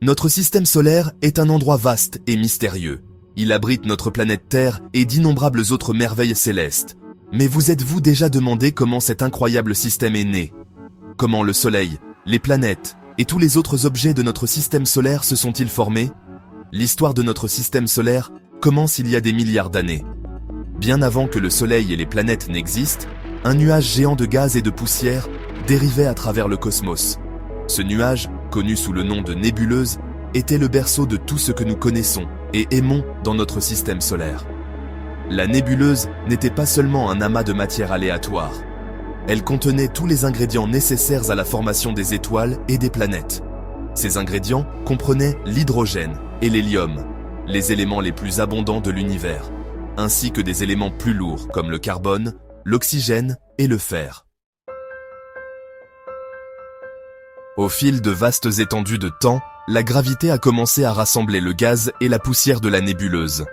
Notre système solaire est un endroit vaste et mystérieux. Il abrite notre planète Terre et d'innombrables autres merveilles célestes. Mais vous êtes-vous déjà demandé comment cet incroyable système est né? Comment le Soleil, les planètes et tous les autres objets de notre système solaire se sont-ils formés? L'histoire de notre système solaire commence il y a des milliards d'années. Bien avant que le Soleil et les planètes n'existent, un nuage géant de gaz et de poussière dérivait à travers le cosmos. Ce nuage, connu sous le nom de nébuleuse, était le berceau de tout ce que nous connaissons et aimons dans notre système solaire. La nébuleuse n'était pas seulement un amas de matière aléatoire. Elle contenait tous les ingrédients nécessaires à la formation des étoiles et des planètes. Ces ingrédients comprenaient l'hydrogène et l'hélium, les éléments les plus abondants de l'univers, ainsi que des éléments plus lourds comme le carbone, l'oxygène et le fer. Au fil de vastes étendues de temps, la gravité a commencé à rassembler le gaz et la poussière de la nébuleuse.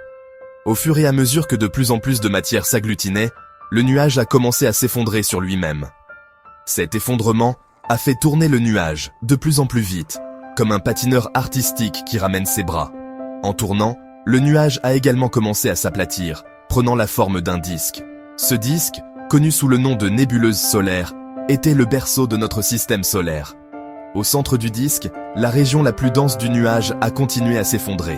Au fur et à mesure que de plus en plus de matière s'agglutinait, le nuage a commencé à s'effondrer sur lui-même. Cet effondrement a fait tourner le nuage de plus en plus vite, comme un patineur artistique qui ramène ses bras. En tournant, le nuage a également commencé à s'aplatir, prenant la forme d'un disque. Ce disque, connu sous le nom de nébuleuse solaire, était le berceau de notre système solaire. Au centre du disque, la région la plus dense du nuage a continué à s'effondrer.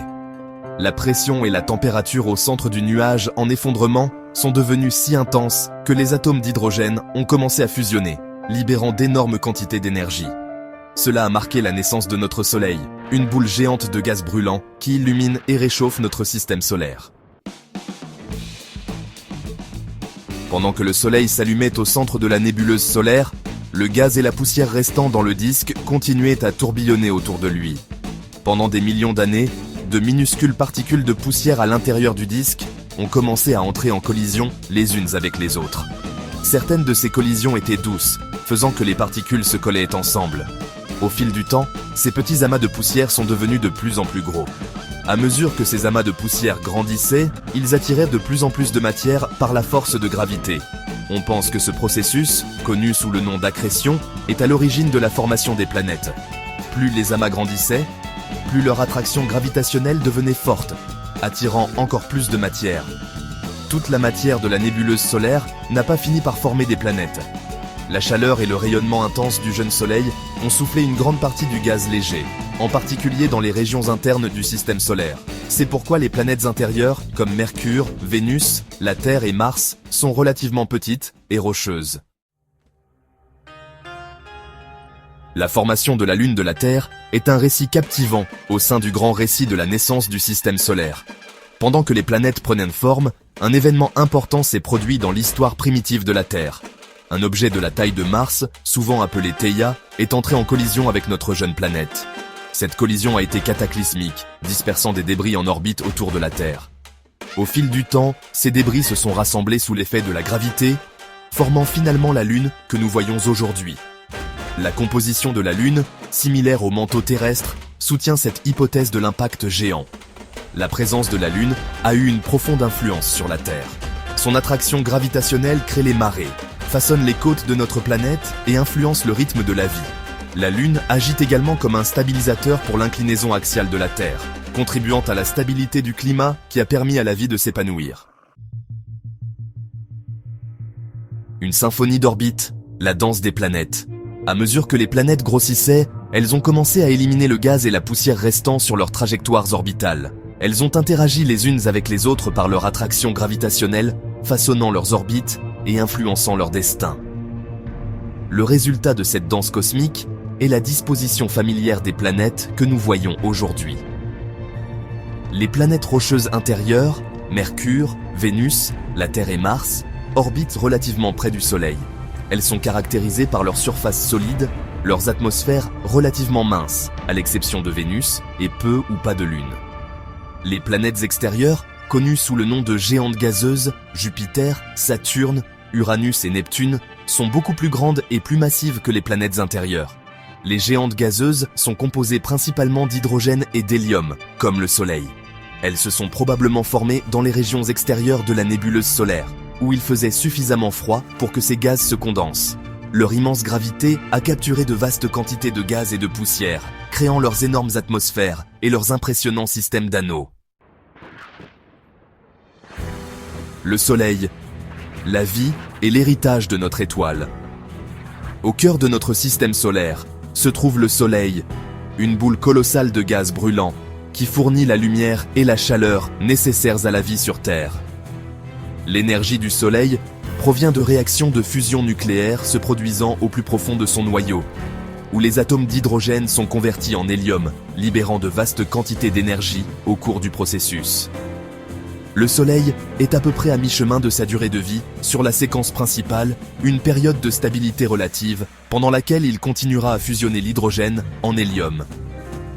La pression et la température au centre du nuage en effondrement sont devenues si intenses que les atomes d'hydrogène ont commencé à fusionner, libérant d'énormes quantités d'énergie. Cela a marqué la naissance de notre Soleil, une boule géante de gaz brûlant qui illumine et réchauffe notre système solaire. Pendant que le Soleil s'allumait au centre de la nébuleuse solaire, le gaz et la poussière restant dans le disque continuaient à tourbillonner autour de lui. Pendant des millions d'années, de minuscules particules de poussière à l'intérieur du disque ont commencé à entrer en collision les unes avec les autres. Certaines de ces collisions étaient douces, faisant que les particules se collaient ensemble. Au fil du temps, ces petits amas de poussière sont devenus de plus en plus gros. À mesure que ces amas de poussière grandissaient, ils attiraient de plus en plus de matière par la force de gravité. On pense que ce processus, connu sous le nom d'accrétion, est à l'origine de la formation des planètes. Plus les amas grandissaient, plus leur attraction gravitationnelle devenait forte, attirant encore plus de matière. Toute la matière de la nébuleuse solaire n'a pas fini par former des planètes. La chaleur et le rayonnement intense du jeune Soleil ont soufflé une grande partie du gaz léger, en particulier dans les régions internes du système solaire. C'est pourquoi les planètes intérieures, comme Mercure, Vénus, la Terre et Mars, sont relativement petites et rocheuses. La formation de la Lune de la Terre est un récit captivant au sein du grand récit de la naissance du système solaire. Pendant que les planètes prenaient forme, un événement important s'est produit dans l'histoire primitive de la Terre. Un objet de la taille de Mars, souvent appelé Theia, est entré en collision avec notre jeune planète. Cette collision a été cataclysmique, dispersant des débris en orbite autour de la Terre. Au fil du temps, ces débris se sont rassemblés sous l'effet de la gravité, formant finalement la Lune que nous voyons aujourd'hui. La composition de la Lune, similaire au manteau terrestre, soutient cette hypothèse de l'impact géant. La présence de la Lune a eu une profonde influence sur la Terre. Son attraction gravitationnelle crée les marées, façonne les côtes de notre planète et influence le rythme de la vie. La Lune agit également comme un stabilisateur pour l'inclinaison axiale de la Terre, contribuant à la stabilité du climat qui a permis à la vie de s'épanouir. Une symphonie d'orbite, la danse des planètes. À mesure que les planètes grossissaient, elles ont commencé à éliminer le gaz et la poussière restant sur leurs trajectoires orbitales. Elles ont interagi les unes avec les autres par leur attraction gravitationnelle, façonnant leurs orbites et influençant leur destin. Le résultat de cette danse cosmique est la disposition familière des planètes que nous voyons aujourd'hui. Les planètes rocheuses intérieures, Mercure, Vénus, la Terre et Mars, orbitent relativement près du Soleil. Elles sont caractérisées par leur surface solide, leurs atmosphères relativement minces, à l'exception de Vénus, et peu ou pas de Lune. Les planètes extérieures, connues sous le nom de géantes gazeuses, Jupiter, Saturne, Uranus et Neptune, sont beaucoup plus grandes et plus massives que les planètes intérieures. Les géantes gazeuses sont composées principalement d'hydrogène et d'hélium, comme le Soleil. Elles se sont probablement formées dans les régions extérieures de la nébuleuse solaire, où il faisait suffisamment froid pour que ces gaz se condensent. leur immense gravité a capturé de vastes quantités de gaz et de poussière, créant leurs énormes atmosphères et leurs impressionnants systèmes d'anneaux. Le Soleil, la vie et l'héritage de notre étoile. Au cœur de notre système solaire se trouve le Soleil, une boule colossale de gaz brûlant qui fournit la lumière et la chaleur nécessaires à la vie sur Terre. L'énergie du Soleil provient de réactions de fusion nucléaire se produisant au plus profond de son noyau, où les atomes d'hydrogène sont convertis en hélium, libérant de vastes quantités d'énergie au cours du processus. Le Soleil est à peu près à mi-chemin de sa durée de vie sur la séquence principale, une période de stabilité relative, pendant laquelle il continuera à fusionner l'hydrogène en hélium.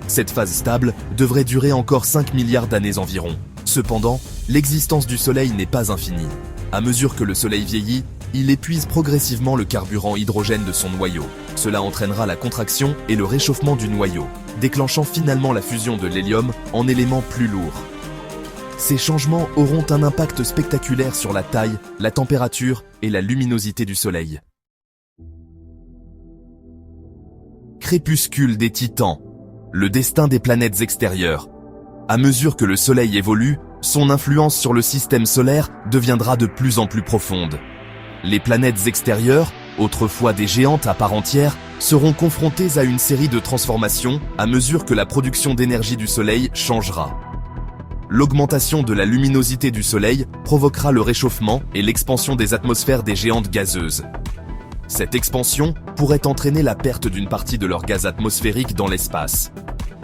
Cette phase stable devrait durer encore 5 milliards d'années environ. Cependant, l'existence du Soleil n'est pas infinie. À mesure que le Soleil vieillit, il épuise progressivement le carburant hydrogène de son noyau. Cela entraînera la contraction et le réchauffement du noyau, déclenchant finalement la fusion de l'hélium en éléments plus lourds. Ces changements auront un impact spectaculaire sur la taille, la température et la luminosité du Soleil. Crépuscule des Titans. Le destin des planètes extérieures. À mesure que le Soleil évolue, son influence sur le système solaire deviendra de plus en plus profonde. Les planètes extérieures, autrefois des géantes à part entière, seront confrontées à une série de transformations à mesure que la production d'énergie du Soleil changera. L'augmentation de la luminosité du Soleil provoquera le réchauffement et l'expansion des atmosphères des géantes gazeuses. Cette expansion pourrait entraîner la perte d'une partie de leur gaz atmosphérique dans l'espace.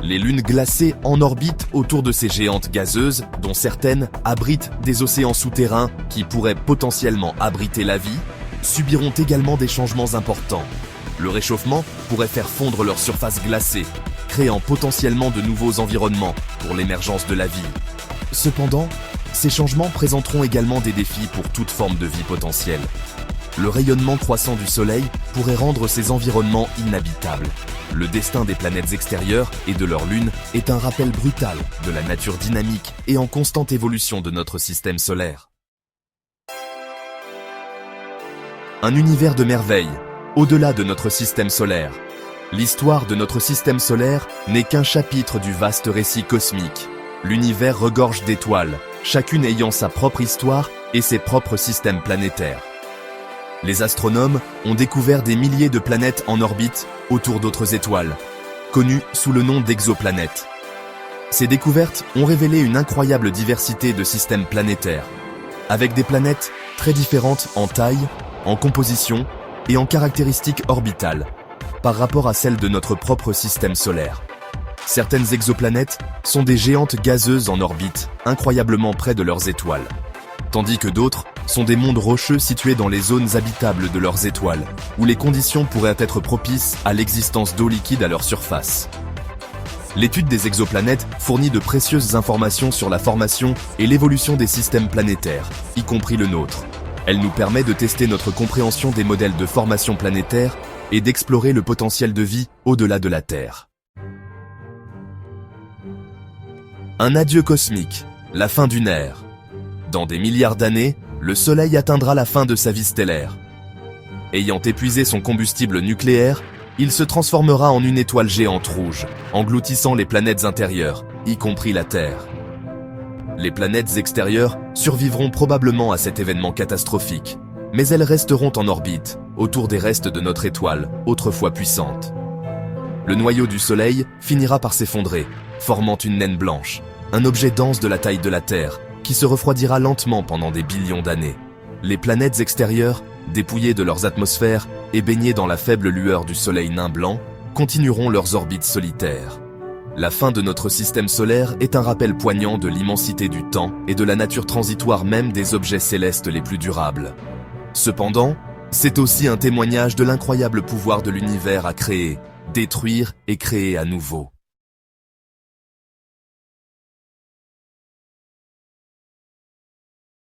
Les lunes glacées en orbite autour de ces géantes gazeuses, dont certaines abritent des océans souterrains qui pourraient potentiellement abriter la vie, subiront également des changements importants. Le réchauffement pourrait faire fondre leur surface glacée, créant potentiellement de nouveaux environnements pour l'émergence de la vie. Cependant, ces changements présenteront également des défis pour toute forme de vie potentielle. Le rayonnement croissant du Soleil pourrait rendre ces environnements inhabitables. Le destin des planètes extérieures et de leurs lunes est un rappel brutal de la nature dynamique et en constante évolution de notre système solaire. Un univers de merveilles, au-delà de notre système solaire. L'histoire de notre système solaire n'est qu'un chapitre du vaste récit cosmique. L'univers regorge d'étoiles, chacune ayant sa propre histoire et ses propres systèmes planétaires. Les astronomes ont découvert des milliers de planètes en orbite autour d'autres étoiles, connues sous le nom d'exoplanètes. Ces découvertes ont révélé une incroyable diversité de systèmes planétaires, avec des planètes très différentes en taille, en composition et en caractéristiques orbitales, par rapport à celles de notre propre système solaire. Certaines exoplanètes sont des géantes gazeuses en orbite, incroyablement près de leurs étoiles, tandis que d'autres sont des mondes rocheux situés dans les zones habitables de leurs étoiles, où les conditions pourraient être propices à l'existence d'eau liquide à leur surface. L'étude des exoplanètes fournit de précieuses informations sur la formation et l'évolution des systèmes planétaires, y compris le nôtre. Elle nous permet de tester notre compréhension des modèles de formation planétaire et d'explorer le potentiel de vie au-delà de la Terre. Un adieu cosmique, la fin d'une ère. Dans des milliards d'années, le Soleil atteindra la fin de sa vie stellaire. Ayant épuisé son combustible nucléaire, il se transformera en une étoile géante rouge, engloutissant les planètes intérieures, y compris la Terre. Les planètes extérieures survivront probablement à cet événement catastrophique, mais elles resteront en orbite, autour des restes de notre étoile, autrefois puissante. Le noyau du Soleil finira par s'effondrer, formant une naine blanche, un objet dense de la taille de la Terre, qui se refroidira lentement pendant des billions d'années. Les planètes extérieures, dépouillées de leurs atmosphères et baignées dans la faible lueur du Soleil nain blanc, continueront leurs orbites solitaires. La fin de notre système solaire est un rappel poignant de l'immensité du temps et de la nature transitoire même des objets célestes les plus durables. Cependant, c'est aussi un témoignage de l'incroyable pouvoir de l'univers à créer, détruire et créer à nouveau.